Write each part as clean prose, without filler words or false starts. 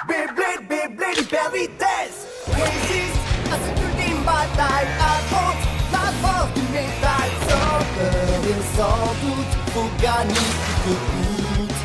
Beyblade, Beyblade hyper vitesse. Résiste à cette ultime bataille. Affronte la force du métal. Sans peur et sans doute, faut gagner coûte que coûte.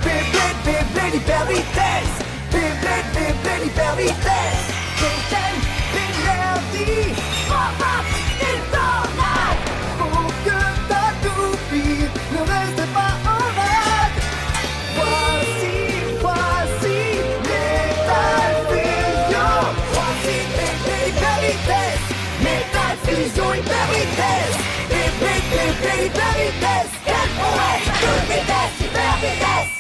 Beyblade, Beyblade hyper vitesse. Beyblade, Beyblade hyper vitesse. Fontaine d'énergie. Pop up, il tornade. Faut que ta toupie ne reste pas en vague. Voici Metal Fusion. Voici Beyblade hyper vitesse. Metal Fusion hyper vitesse. Beyblade, Beyblade hyper vitesse. Quelle prouesse, toute vitesse, hyper vitesse.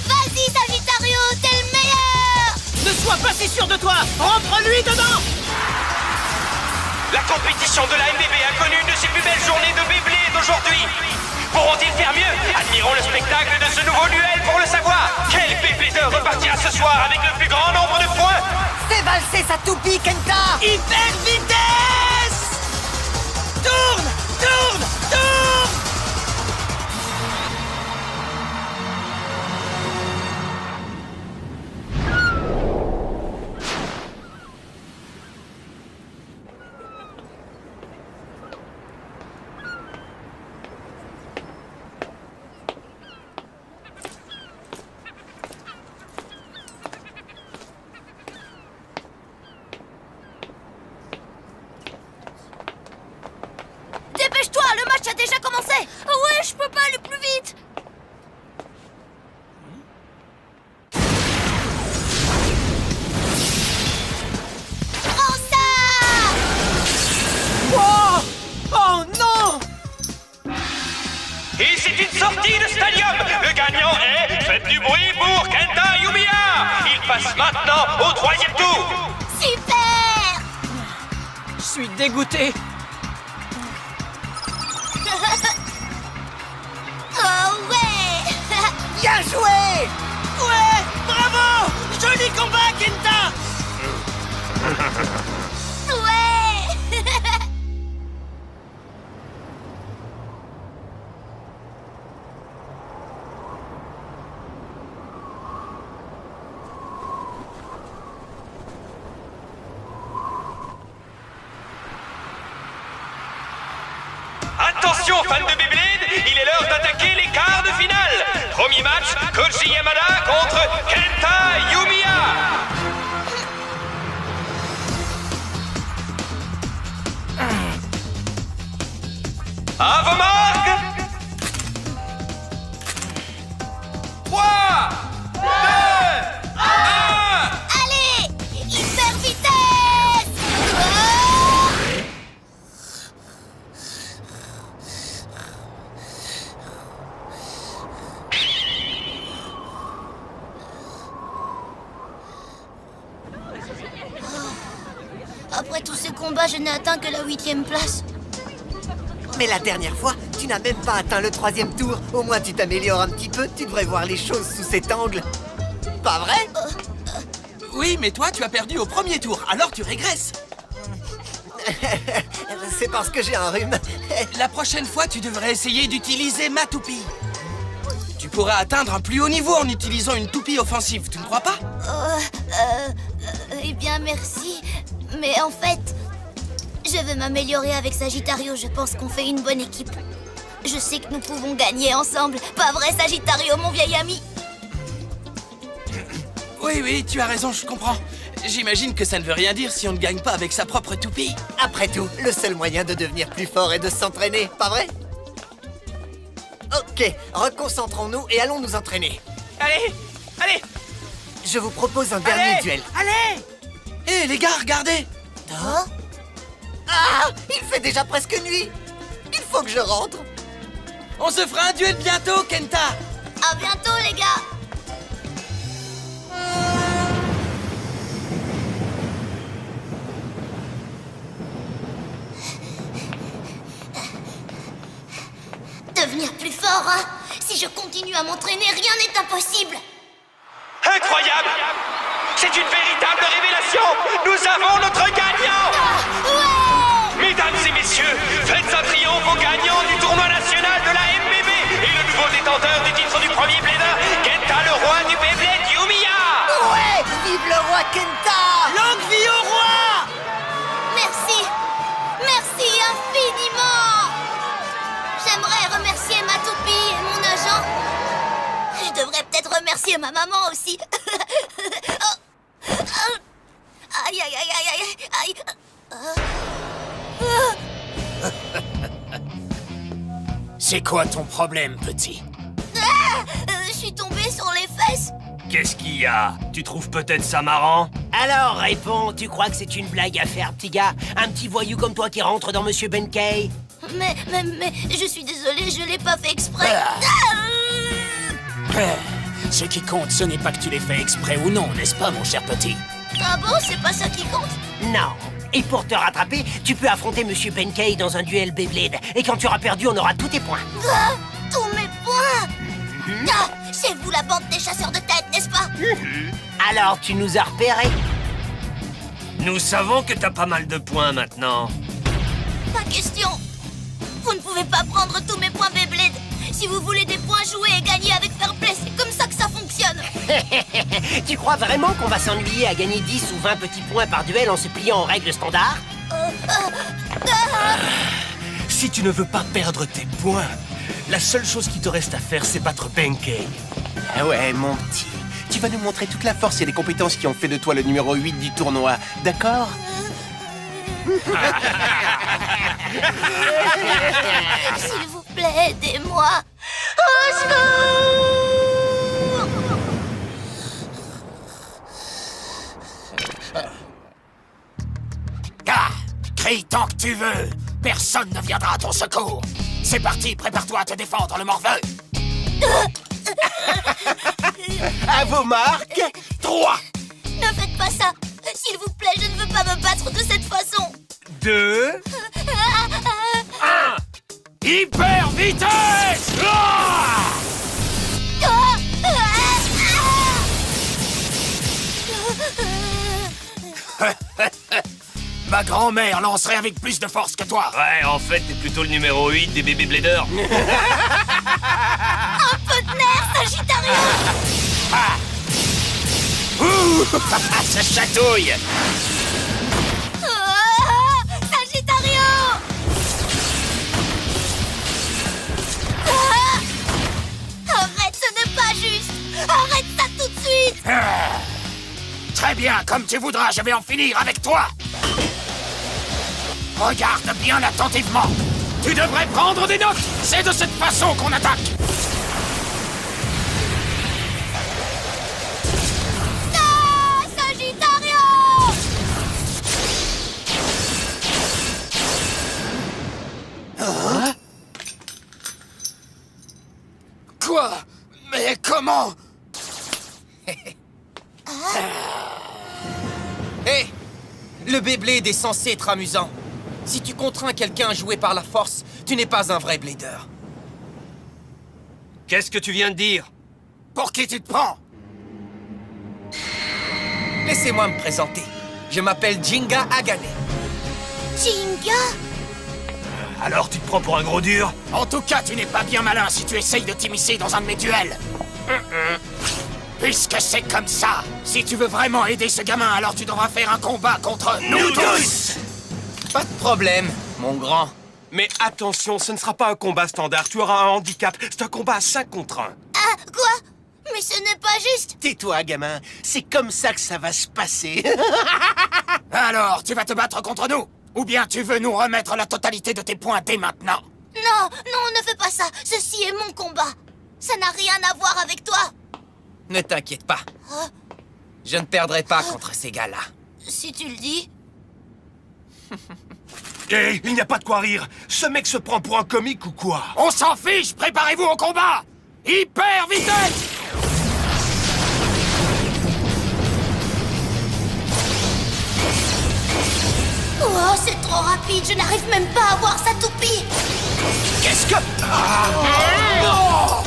Vas-y, Sagittario, t'es le meilleur! Ne sois pas si sûr de toi! Rentre-lui dedans! La compétition de la MBB a connu une de ses plus belles journées de Beyblade aujourd'hui. Pourront-ils faire mieux? Admirons le spectacle de ce nouveau duel pour le savoir. Quel Beyblader repartira ce soir avec le plus grand nombre de points? Fais valser sa toupie, Kenta. Hyper vitesse! Tourne! Tourne! Tourne! Dépêche-toi, le match a déjà commencé! Ouais, je peux pas aller plus vite! Prends ça! Oh! Oh non! Et c'est une sortie de stadium. Le gagnant est... Faites du bruit pour Kenta Yumiya. Il passe maintenant au 3e tour. Super! Je suis dégoûté. Oh ouais! Bien joué. Ouais! Bravo! Joli combat, Kenta! Ouais! Attention, fans de Beyblade, il est l'heure d'attaquer les quarts de finale. Premier match, Koji Yamada contre Kenta Yumiya. À vos marques. 3, 2, 1. Allez! Hyper vitesse! Oh! Après tous ces combats, je n'ai atteint que la 8e place. Mais la dernière fois, tu n'as même pas atteint le 3e tour. Au moins, tu t'améliores un petit peu. Tu devrais voir les choses sous cet angle. Pas vrai? Oui, mais toi, tu as perdu au premier tour, alors tu régresses. C'est parce que j'ai un rhume. La prochaine fois, tu devrais essayer d'utiliser ma toupie. Tu pourras atteindre un plus haut niveau en utilisant une toupie offensive, tu ne crois pas? Eh bien, merci. Mais en fait, je veux m'améliorer avec Sagittario. Je pense qu'on fait une bonne équipe. Je sais que nous pouvons gagner ensemble. Pas vrai, Sagittario, mon vieil ami? Oui, oui, tu as raison, je comprends. J'imagine que ça ne veut rien dire si on ne gagne pas avec sa propre toupie. Après tout, le seul moyen de devenir plus fort est de s'entraîner, pas vrai? Ok, reconcentrons-nous et allons nous entraîner. Allez, allez, Je vous propose un dernier allez, duel. allez! Hé, les gars, regardez! Ah, il fait déjà presque nuit. Il faut que je rentre. On se fera un duel bientôt, Kenta! À bientôt, les gars! Devenir plus fort, hein? Si je continue à m'entraîner, rien n'est impossible! Incroyable! C'est une véritable révélation. Nous avons notre gagnant. Mesdames et messieurs, faites un triomphe au gagnant du tournoi national de la MBB et le nouveau détenteur du titre du premier blader, Kenta, le roi du Beyblade, Yumiya. Ouais, vive le roi Kenta. Longue vie au roi! Merci. Merci infiniment. J'aimerais remercier ma toupie et mon agent. Je devrais peut-être remercier ma maman aussi. Aïe, aïe, aïe, aïe, aïe, aïe. C'est quoi ton problème, petit? Je suis tombée sur les fesses. Qu'est-ce qu'il y a? Tu trouves peut-être ça marrant? Alors, réponds, tu crois que c'est une blague à faire, petit gars? Un petit voyou comme toi qui rentre dans Monsieur Benkei? Mais, je suis désolée, je l'ai pas fait exprès. Ce qui compte, ce n'est pas que tu l'aies fait exprès ou non, n'est-ce pas, mon cher petit? Ah bon, c'est pas ça qui compte? Non. Et pour te rattraper, tu peux affronter Monsieur Benkei dans un duel Beyblade. Et quand tu auras perdu, on aura tous tes points. Tous mes points. C'est vous la bande des chasseurs de tête, n'est-ce pas? Alors, tu nous as repérés? Nous savons que t'as pas mal de points maintenant. Pas question. Vous ne pouvez pas prendre tous mes points Beyblade. Si vous voulez des points joués et gagner avec fair play, c'est comme ça que ça fonctionne. Tu crois vraiment qu'on va s'ennuyer à gagner 10 ou 20 petits points par duel en se pliant aux règles standards? Si tu ne veux pas perdre tes points, la seule chose qui te reste à faire, c'est battre Benkei. Ah ouais, mon petit. Tu vas nous montrer toute la force et les compétences qui ont fait de toi le numéro 8 du tournoi, d'accord? S'il vous plaît, aidez-moi. Au secours! Ah, crie tant que tu veux. Personne ne viendra à ton secours. C'est parti, prépare-toi à te défendre, le morveux. À vos marques! 3. Ne faites pas ça. S'il vous plaît, je ne veux pas me battre de cette façon. 2. Hyper vitesse! Ah! Ma grand-mère lancerait avec plus de force que toi. Ouais, en fait, t'es plutôt le numéro 8 des bébés bladers. Un peu de nerfs, Sagittario. Ça chatouille. Sagittario. Arrête, ce n'est pas juste. Arrête ça tout de suite. Très bien, comme tu voudras, je vais en finir avec toi. Regarde bien attentivement. Tu devrais prendre des notes. C'est de cette façon qu'on attaque. Sagittario. Quoi? Mais comment? Hé! Le Beyblade est censé être amusant. Si tu contrains quelqu'un à jouer par la force, tu n'es pas un vrai blader. Qu'est-ce que tu viens de dire? Pour qui tu te prends? Laissez-moi me présenter. Je m'appelle Jinga Agane. Jinga. Alors tu te prends pour un gros dur? En tout cas, tu n'es pas bien malin si tu essayes de t'immiscer dans un de mes duels. Puisque c'est comme ça, si tu veux vraiment aider ce gamin, alors tu devras faire un combat contre nous tous. Pas de problème, mon grand. Mais attention, ce ne sera pas un combat standard, tu auras un handicap. C'est un combat à 5 contre 1. Ah, quoi? Mais ce n'est pas juste. Tais-toi, gamin. C'est comme ça que ça va se passer. Alors, tu vas te battre contre nous? Ou bien tu veux nous remettre la totalité de tes points dès maintenant? Non, ne fais pas ça. Ceci est mon combat. Ça n'a rien à voir avec toi. Ne t'inquiète pas. Je ne perdrai pas contre ces gars-là. Si tu le dis. Hé, il n'y a pas de quoi rire. Ce mec se prend pour un comique ou quoi? On s'en fiche, préparez-vous au combat! Hyper vitesse! Oh, c'est trop rapide. Je n'arrive même pas à voir sa toupie. Qu'est-ce que... Non!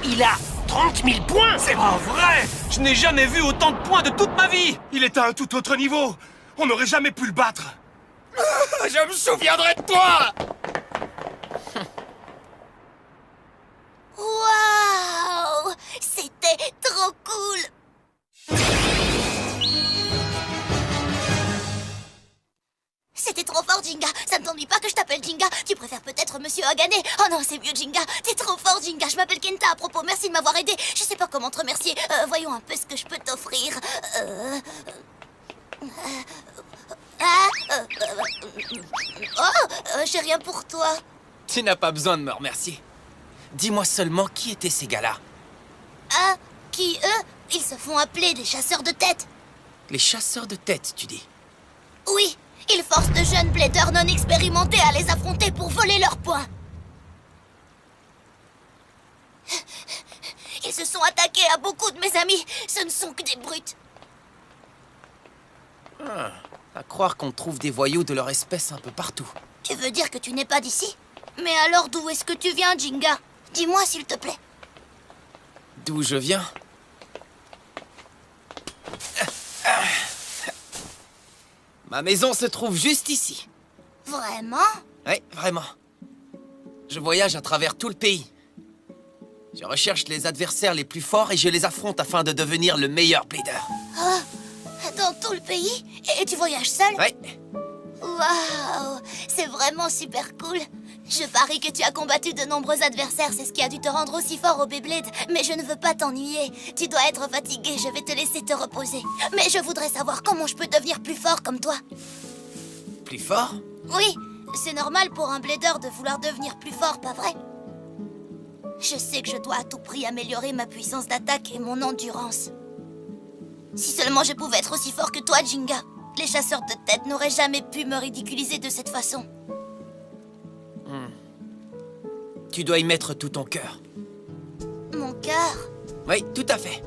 il a 30 000 points. C'est pas vrai! Je n'ai jamais vu autant de points de toute ma vie! Il est à un tout autre niveau! On n'aurait jamais pu le battre! Je me souviendrai de toi! Waouh! C'était trop cool! C'était trop fort, Jinga. Ça ne t'ennuie pas que je t'appelle Jinga? Tu préfères peut-être Monsieur Hagane? Oh non, c'est mieux, Jinga. T'es trop fort, Jinga. Je m'appelle Kenta. À propos, merci de m'avoir aidé. Je sais pas comment te remercier. Voyons un peu ce que je peux t'offrir. J'ai rien pour toi. Tu n'as pas besoin de me remercier. Dis-moi seulement qui étaient ces gars-là. Ah, qui, eux? Ils se font appeler des chasseurs de tête. Les chasseurs de tête, tu dis? Oui, ils forcent de jeunes bladers non expérimentés à les affronter pour voler leurs points. Ils se sont attaqués à beaucoup de mes amis. Ce ne sont que des brutes. À croire qu'on trouve des voyous de leur espèce un peu partout. Tu veux dire que tu n'es pas d'ici? Mais alors d'où est-ce que tu viens, Jinga? Dis-moi s'il te plaît. D'où je viens? Ma maison se trouve juste ici. Vraiment? Oui, vraiment. Je voyage à travers tout le pays. Je recherche les adversaires les plus forts et je les affronte afin de devenir le meilleur blader. Oh, dans tout le pays? Et tu voyages seul? Oui. Waouh! C'est vraiment super cool. Je parie que tu as combattu de nombreux adversaires, c'est ce qui a dû te rendre aussi fort au Beyblade. Mais je ne veux pas t'ennuyer. Tu dois être fatigué, je vais te laisser te reposer. Mais je voudrais savoir comment je peux devenir plus fort comme toi. Plus fort? Oui, c'est normal pour un blader de vouloir devenir plus fort, pas vrai? Je sais que je dois à tout prix améliorer ma puissance d'attaque et mon endurance. Si seulement je pouvais être aussi fort que toi, Jinga. Les chasseurs de tête n'auraient jamais pu me ridiculiser de cette façon. Tu dois y mettre tout ton cœur. Mon cœur? Oui, tout à fait.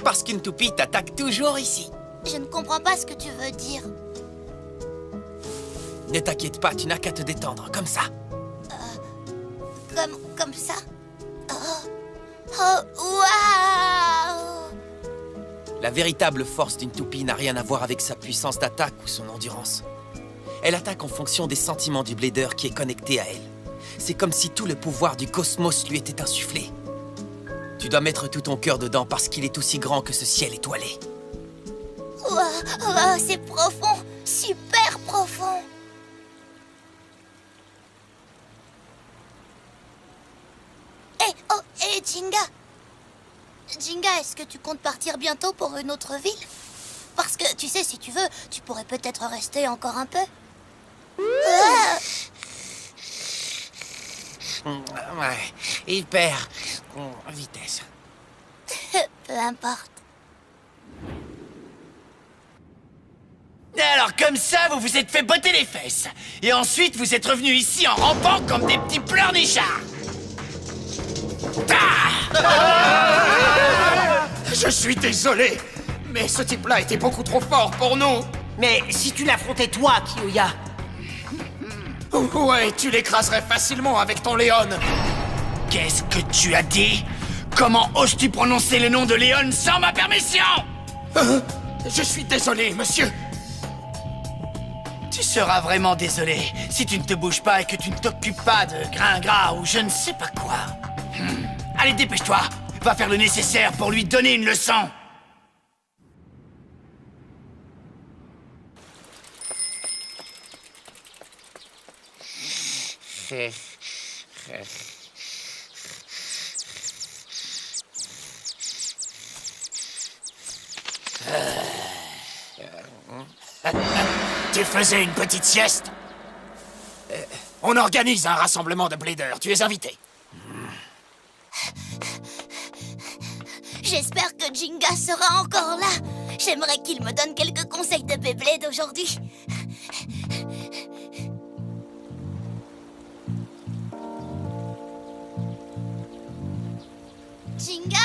Parce qu'une toupie t'attaque toujours ici. Je ne comprends pas ce que tu veux dire. Ne t'inquiète pas, tu n'as qu'à te détendre, comme ça. Comme ça? Oh, waouh! La véritable force d'une toupie n'a rien à voir avec sa puissance d'attaque ou son endurance. Elle attaque en fonction des sentiments du blader qui est connecté à elle. C'est comme si tout le pouvoir du cosmos lui était insufflé. Tu dois mettre tout ton cœur dedans parce qu'il est aussi grand que ce ciel étoilé. Waouh, c'est profond, super profond. Hé, Jinga. Jinga, est-ce que tu comptes partir bientôt pour une autre ville? Parce que, tu sais, si tu veux, tu pourrais peut-être rester encore un peu. Ouais, hyper vitesse. Peu importe. Alors comme ça, vous vous êtes fait botter les fesses. Et ensuite, vous êtes revenus ici en rampant comme des petits pleurnichards. Je suis désolé, mais ce type-là était beaucoup trop fort pour nous. Mais si tu l'affrontais toi, Kiyoya. Ouais, tu l'écraserais facilement avec ton Léon. Qu'est-ce que tu as dit? Comment oses-tu prononcer le nom de Léon sans ma permission? Je suis désolé, monsieur. Tu seras vraiment désolé si tu ne te bouges pas et que tu ne t'occupes pas de Gringras ou je ne sais pas quoi. Allez, dépêche-toi. Va faire le nécessaire pour lui donner une leçon. Tu faisais une petite sieste? On organise un rassemblement de bladers. Tu es invité. J'espère que Jinga sera encore là. J'aimerais qu'il me donne quelques conseils de Beyblade aujourd'hui. Jinga?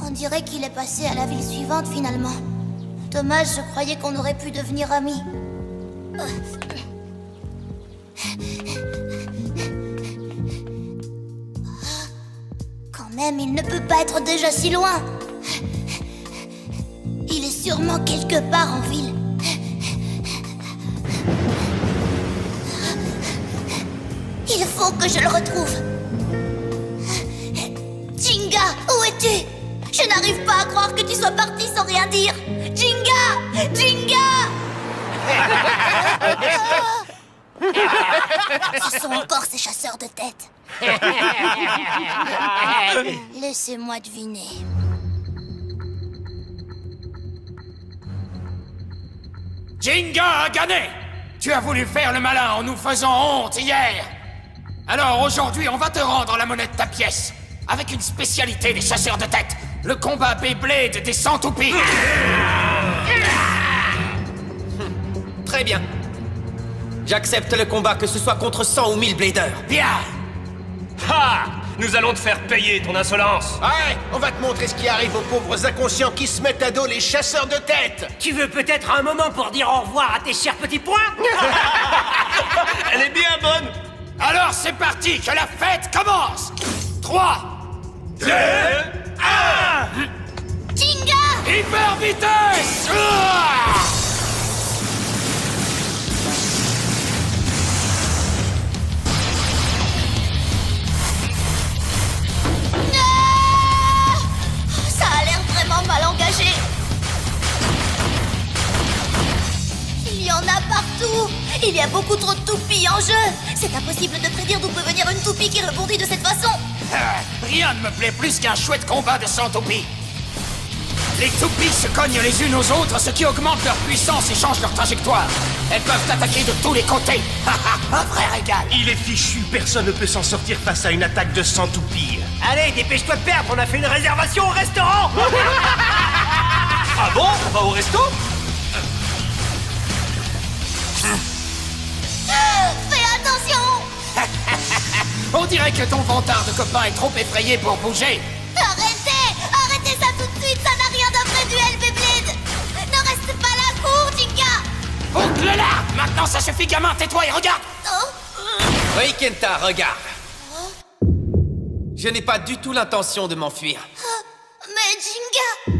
On dirait qu'il est passé à la ville suivante finalement. Dommage, je croyais qu'on aurait pu devenir amis. même, il ne peut pas être déjà si loin. Il est sûrement quelque part en ville. Il faut que je le retrouve. Jinga, où es-tu? Je n'arrive pas à croire que tu sois parti sans rien dire. Jinga! Jinga! Ce sont encore ces chasseurs de tête. Laissez-moi deviner. Jinga a gagné! Tu as voulu faire le malin en nous faisant honte hier! Alors aujourd'hui, on va te rendre la monnaie de ta pièce! Avec une spécialité des chasseurs de tête! Le combat Beyblade des Centoupies! Très bien. J'accepte le combat, que ce soit contre 100 ou 1000 bladers. Bien! Ha! Nous allons te faire payer ton insolence. Ouais, on va te montrer ce qui arrive aux pauvres inconscients qui se mettent à dos les chasseurs de tête. Tu veux peut-être un moment pour dire au revoir à tes chers petits poings? Elle est bien bonne. Alors c'est parti, que la fête commence! 3, 2, 1! Jinga! Hyper vitesse! Ah! Ça a l'air vraiment mal engagé. Il y en a partout. Il y a beaucoup trop de toupies en jeu. C'est impossible de prédire d'où peut venir une toupie qui rebondit de cette façon. Rien ne me plaît plus qu'un chouette combat de Centoupies. Les toupies se cognent les unes aux autres, ce qui augmente leur puissance et change leur trajectoire. Elles peuvent attaquer de tous les côtés. Un vrai régal. Il est fichu, personne ne peut s'en sortir face à une attaque de centoupilles. Allez, dépêche-toi de perdre, on a fait une réservation au restaurant. Ah bon? On va au resto? Fais attention. On dirait que ton vantard de copain est trop effrayé pour bouger. Arrêtez ça tout de suite. Ça n'a rien d'un vrai duel Beyblade. Ne reste pas là, cours, Jinga. Boucle-la! Maintenant ça suffit, gamin, tais-toi et regarde! Oh. Oui, Kenta, regarde. Je n'ai pas du tout l'intention de m'enfuir. Mais Jinga.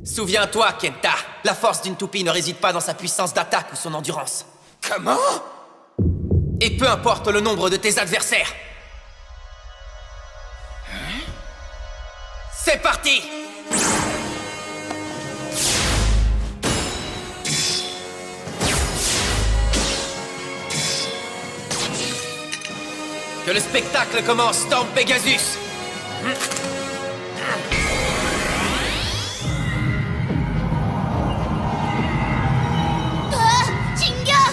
Souviens-toi, Kenta, la force d'une toupie ne réside pas dans sa puissance d'attaque ou son endurance. Comment? Et peu importe le nombre de tes adversaires. C'est parti! Que le spectacle commence, Storm Pegasus! Jinga.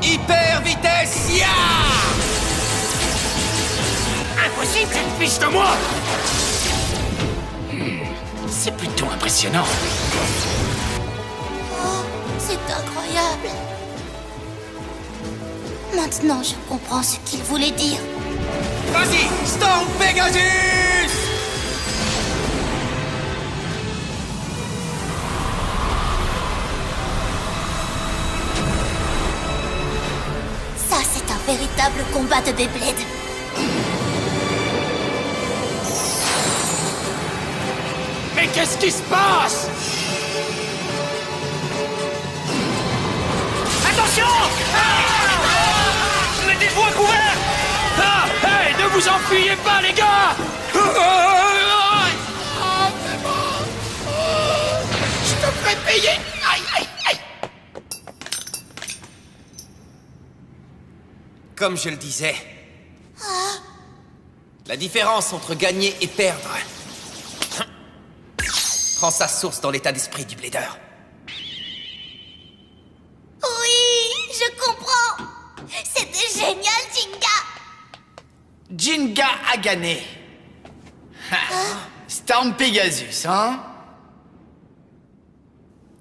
Hyper vitesse, ya! Impossible, tu te fiches de moi! C'est plutôt impressionnant. Oh, c'est incroyable. Maintenant, je comprends ce qu'il voulait dire. Vas-y, Storm Pegasus! Ça, c'est un véritable combat de Beyblade. Mais qu'est-ce qui se passe? Attention! Mettez-vous à couvert! Ah! Hey, ne vous enfuyez pas, les gars! Je te ferai payer! Aïe, aïe, aïe! Comme je le disais, la différence entre gagner et perdre prend sa source dans l'état d'esprit du blader. Oui, je comprends. C'était génial, Jinga. Jinga a gagné. Storm Pegasus, hein?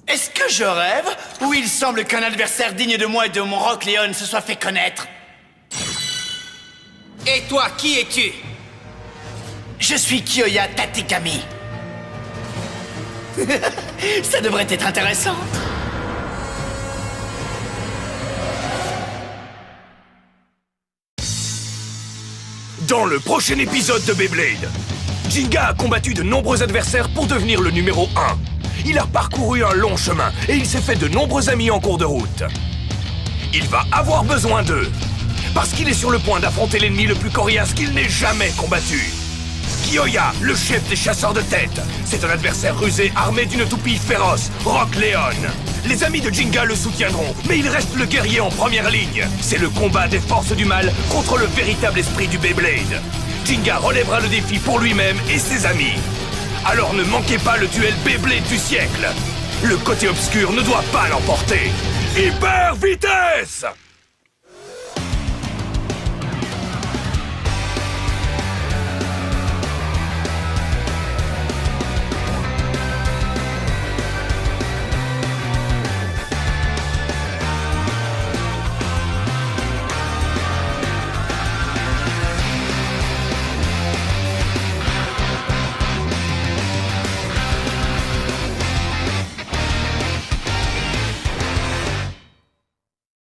Est-ce que je rêve? Ou il semble qu'un adversaire digne de moi et de mon Rock Leon se soit fait connaître? Et toi, qui es-tu? Je suis Kiyoya Tatekami. Ça devrait être intéressant. Dans le prochain épisode de Beyblade, Jinga a combattu de nombreux adversaires pour devenir le numéro 1. Il a parcouru un long chemin et il s'est fait de nombreux amis en cours de route. Il va avoir besoin d'eux, parce qu'il est sur le point d'affronter l'ennemi le plus coriace qu'il n'ait jamais combattu. Kyoya, le chef des chasseurs de tête. C'est un adversaire rusé armé d'une toupie féroce, Rock Leon. Les amis de Jinga le soutiendront, mais il reste le guerrier en première ligne. C'est le combat des forces du mal contre le véritable esprit du Beyblade. Jinga relèvera le défi pour lui-même et ses amis. Alors ne manquez pas le duel Beyblade du siècle. Le côté obscur ne doit pas l'emporter. Hyper vitesse!